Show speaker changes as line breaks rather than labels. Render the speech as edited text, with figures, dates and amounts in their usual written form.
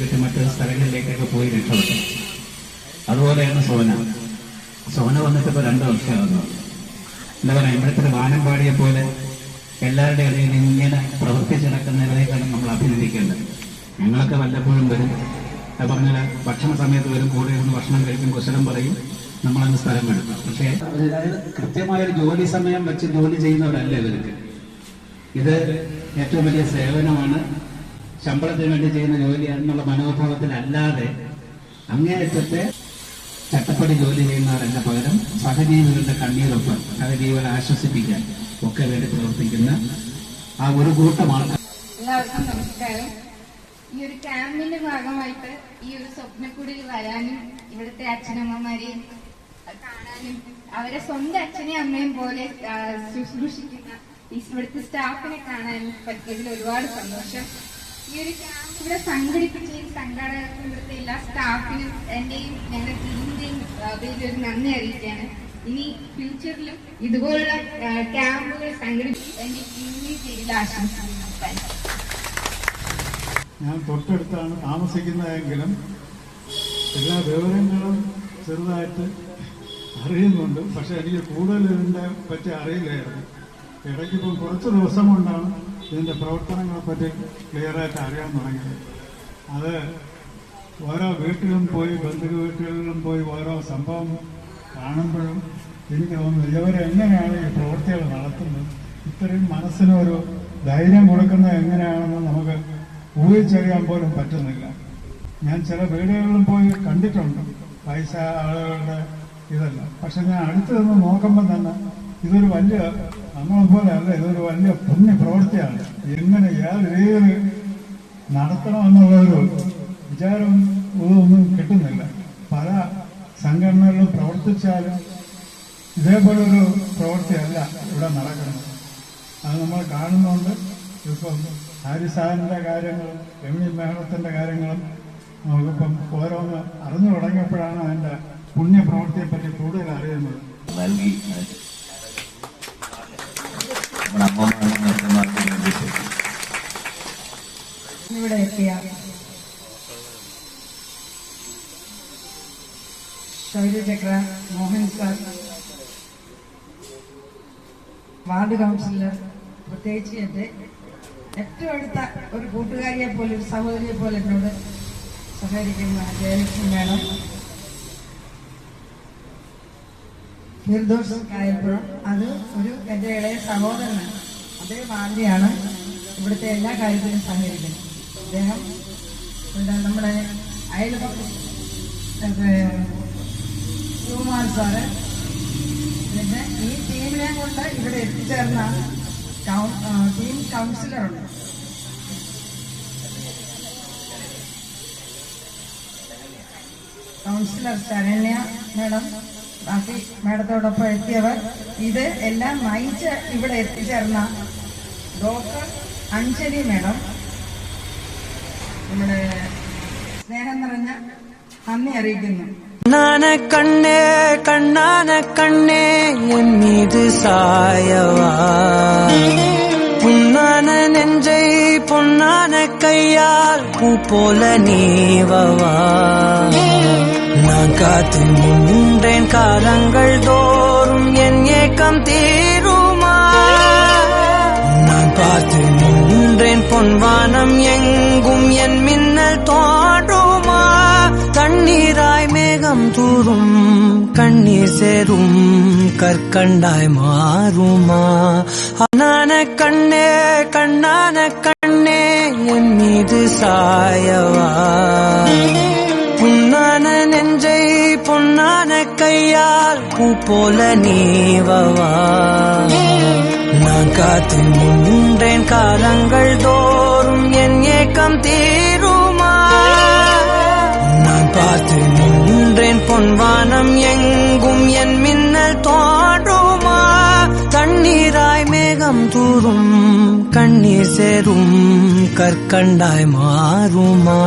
വിട്ടിട്ട് മറ്റു സ്ഥലങ്ങളിലേക്കൊക്കെ പോയി രക്ഷപ്പെട്ടു. അതുപോലെയാണ് സോന വന്നിട്ട് ഇപ്പോൾ 2 വർഷമാകുന്നു. എന്താ പറയുക, ഇവിടുത്തെ വാനമ്പാടിയെ പോലെ എല്ലാവരുടെ ഇടയിൽ ഇങ്ങനെ പ്രവർത്തിച്ച് നടക്കുന്നതിനേക്കാളും നമ്മൾ അഭിനന്ദിക്കേണ്ടത്. ഞങ്ങളൊക്കെ വല്ലപ്പോഴും വരും, പറഞ്ഞാൽ ഭക്ഷണ സമയത്ത് വരും, കൂടെ ഇരുന്ന് ഭക്ഷണം കഴിക്കും, കുശലം പറയും, നമ്മളങ്ങ് സ്ഥലം എടുക്കും. പക്ഷേ കൃത്യമായൊരു ജോലി സമയം വെച്ച് ജോലി ചെയ്യുന്നവരല്ല ഇവർക്ക്. ഇത് ഏറ്റവും വലിയ സേവനമാണ്, ശമ്പളത്തിന് വേണ്ടി ചെയ്യുന്ന ജോലിയാണെന്നുള്ള മനോഭാവത്തിലല്ലാതെ അങ്ങേയറ്റത്തെ ചട്ടപ്പടി ജോലി ചെയ്യുന്നവരല്ല, പകരം സഹജീവികളുടെ കണ്ണീരൊപ്പം സഹജീവികളെ ആശ്വസിപ്പിക്കാൻ ഒക്കെ വേണ്ടി പ്രവർത്തിക്കുന്ന ആ ഒരു കൂട്ടം ആൾക്കാർ.
എല്ലാവർക്കും നമസ്കാരം. ഈ ഒരു ക്യാമ്പിന്റെ ഭാഗമായിട്ട് ഈ ഒരു സ്വപ്നക്കുടിൽ വരാനും ഇവിടുത്തെ അച്ഛനമ്മമാരെയും കാണാനും അവരെ സ്വന്തം അച്ഛനെയും അമ്മയും പോലെ ശുശ്രൂഷിക്കുന്ന ഇവിടുത്തെ സ്റ്റാഫിനെ കാണാനും പറ്റിയതിൽ ഒരുപാട് സന്തോഷം. ഈ ഒരു ക്യാമ്പ് ഇവിടെ സംഘടിപ്പിച്ച ഈ സംഘാടകർക്കും ഇവിടുത്തെ എല്ലാ സ്റ്റാഫിനും എന്റെയും ഞങ്ങളുടെ ടീമിന്റെയും പേരിലൊരു നന്ദി അറിയിക്കുകയാണ്. ഇനി ഫ്യൂച്ചറിലും ഇതുപോലുള്ള ക്യാമ്പുകൾ സംഘടിപ്പിച്ച് എന്റെ ടീമിന്റെ പേരിൽ ആശംസിക്കുന്നു.
ഞാൻ തൊട്ടടുത്താണ് താമസിക്കുന്നതെങ്കിലും എല്ലാ വിവരങ്ങളും ചെറുതായിട്ട് അറിയുന്നുണ്ട്. പക്ഷെ എനിക്ക് കൂടുതൽ ഇതിനെ പറ്റി അറിയില്ലായിരുന്നു. ഇടയ്ക്കിപ്പം കുറച്ച് ദിവസം കൊണ്ടാണ് ഇതിൻ്റെ പ്രവർത്തനങ്ങളെ പറ്റി ക്ലിയറായിട്ട് അറിയാൻ തുടങ്ങിയത്. അത് ഓരോ വീട്ടിലും പോയി, ബന്ധു വീട്ടുകളിലും പോയി ഓരോ സംഭവം കാണുമ്പോഴും എനിക്ക് തോന്നുന്നു ഇവരെങ്ങനെയാണ് ഈ പ്രവൃത്തികൾ നടത്തുന്നത്, ഇത്രയും മനസ്സിനൊരു ധൈര്യം കൊടുക്കുന്നത് എങ്ങനെയാണെന്ന് നമുക്ക് ഊഹിച്ചറിയാൻ പോലും പറ്റുന്നില്ല. ഞാൻ ചില വീടുകളിലും പോയി കണ്ടിട്ടുണ്ട് പൈസ ആളുകളുടെ ഇതല്ല. പക്ഷെ ഞാൻ അടുത്ത് നിന്ന് നോക്കുമ്പോൾ തന്നെ ഇതൊരു വലിയ, നമ്മളെപ്പോലെ അല്ല, ഇതൊരു വലിയ പുണ്യ പ്രവൃത്തിയാണ്. എങ്ങനെ ഏത് രീതിയിൽ നടത്തണമെന്നുള്ളൊരു വിചാരം ഇതൊന്നും കിട്ടുന്നില്ല. പല സംഘടനകളിലും പ്രവർത്തിച്ചാലും ഇതേപോലൊരു പ്രവൃത്തിയല്ല ഇവിടെ നടക്കുന്നത്. അത് നമ്മൾ കാണുന്നുണ്ട്. ഇപ്പം ഹാരിസാറിൻ്റെ കാര്യങ്ങളും രമണി മേളത്തിൻ്റെ കാര്യങ്ങളും നമുക്കിപ്പം ഓരോന്ന് അറിഞ്ഞു തുടങ്ങിയപ്പോഴാണ് അതിൻ്റെ പുണ്യപ്രവൃത്തിയെപ്പറ്റി കൂടുതൽ അറിയുന്നത്.
നൽകി
ഇവിടെ എത്തിയ Shaurya Chakra Mohan sir, ward councillor, പ്രത്യേകിച്ച് എൻ്റെ ഏറ്റവും അടുത്ത ഒരു കൂട്ടുകാരിയെ പോലെ, ഒരു സഹോദരിയെ പോലെ എന്നോട് സഹകരിക്കുന്ന ജയലക്ഷ്മി മേഡം, ഫിർദോസ് കായൽപ്പുഴ, അത് ഒരു എൻ്റെ ഇളയ സഹോദരനാണ്. അതേ മാതിരിയാണ് ഇവിടുത്തെ എല്ലാ കാര്യത്തിലും സഹകരിക്കുന്നത്. അദ്ദേഹം നമ്മുടെ അയൽപക്കം ശിവകുമാർ സാറ്, പിന്നെ ഈ ടീമിനെ കൊണ്ട് ഇവിടെ എത്തിച്ചേർന്ന ടീം കൗൺസിലറുണ്ട്. കൗൺസിലർ ശരണ്യ മേഡം, ബാക്കി മേഡത്തോടൊപ്പം എത്തിയവർ, ഇത് എല്ലാം നയിച്ച് ഇവിടെ എത്തിച്ചേർന്ന ഡോക്ടർ അഞ്ജലി മേഡം, നമ്മുടെ സ്നേഹം നിറഞ്ഞ നന്ദി അറിയിക്കുന്നു.
கண்ணான கண்ணே கண்ணான கண்ணே என் மீது சாயவா, புண்ணான நெஞ்சை பொன்னான கையால் பூ போல நீவவா. நான் காத்து நின்றேன் காலங்கள் தோறும் என் ஏக்கம் தீருமா. நான் பார்த்து நின்றேன் பொன்வானம் எங்கும் என் மின்னல் தோன்றுமா. தண்ணீராய் மேகம் தூரும் கண்ணீர் சேரும் கற்கண்டாய் மாறுமா. கண்ணான கண்ணே கண்ணான கண்ணே என் மீது சாயவா, புண்ணான நெஞ்சை பொன்னான கையால் பூ போல நீவவா. நான் காத்து நின்றேன் காலங்கள் தோறும் என் ஏக்கம் தீருமா. நான் பார்த்து நின்றேன் பொன்வானம் எங்கும் என் மின்னல் தோன்றுமா. தண்ணீராய் மேகம் தூரும் கண்ணீர் சேரும் கற்கண்டாய் மாறுமா.